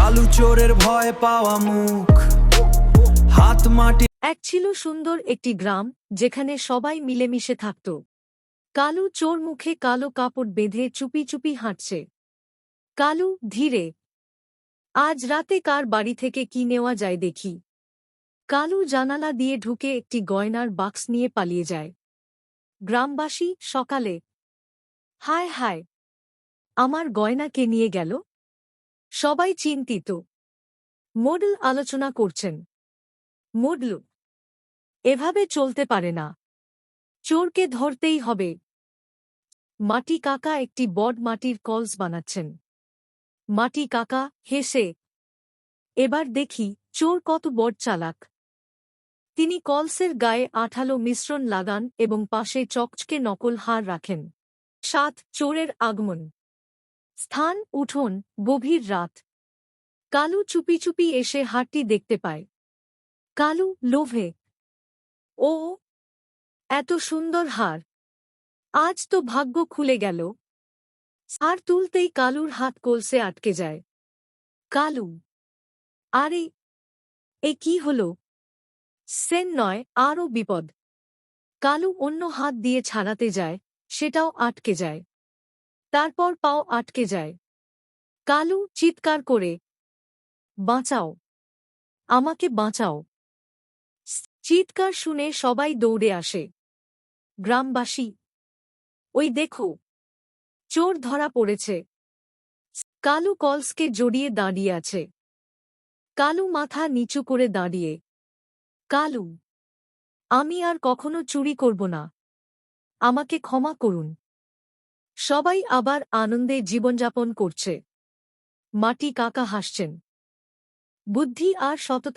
কালু চোরের ভয় পাওয়া মুখ, হাত মাটি। এক ছিল সুন্দর একটি গ্রাম, যেখানে সবাই মিলেমিশে থাকত। কালু চোর মুখে কালো কাপড় বেঁধে চুপি চুপি হাঁটছে। কালু, ধীরে। আজ রাতে কার বাড়ি থেকে কি নেওয়া যায় দেখি। কালু জানালা দিয়ে ঢুকে একটি গয়নার বাক্স নিয়ে পালিয়ে যায়। গ্রামবাসী সকালে, হায় হায়, আমার গয়না কে নিয়ে গেল? সবাই চিন্তিত। মোডল আলোচনা করছেন। মোডল, এভাবে চলতে পারে না, চোরকে ধরতেই হবে। মাটি কাকা একটি বড মাটির কলস বানাচ্ছেন। মাটি কাকা হেসে, এবার দেখি চোর কত বড় চালাক। তিনি কলসের গায়ে আঠালো মিশ্রণ লাগান এবং পাশে চকচকে নকল হার রাখেন। ৭ চোরের আগমন। স্থান উঠোন, গভীর রাত। কালু চুপি চুপি এসে হারটি দেখতে পায়। কালু লোভে, ও, এত সুন্দর হার, আজ তো ভাগ্য খুলে গেল। হার তুলতেই কালুর হাত কলসে আটকে যায়। কালু, আরে, এ কি হল? সেন নয়, আরও বিপদ। কালু অন্য হাত দিয়ে ছাড়াতে যায়, সেটাও আটকে যায়। তারপর পাও আটকে যায়। কালু চিৎকার করে, বাঁচাও, আমাকে বাঁচাও। চিৎকার শুনে সবাই দৌড়ে আসে। গ্রামবাসী, ওই দেখো, চোর ধরা পড়েছে। কালু কলসকে জড়িয়ে দাঁড়িয়ে আছে। কালু মাথা নিচু করে দাঁড়িয়ে, কালু, আমি আর কখনো চুরি করব না, আমাকে ক্ষমা করুন। সবাই আবার আনন্দে জীবনযাপন করছে। মাটি কাকা হাসছেন। বুদ্ধি আর সততা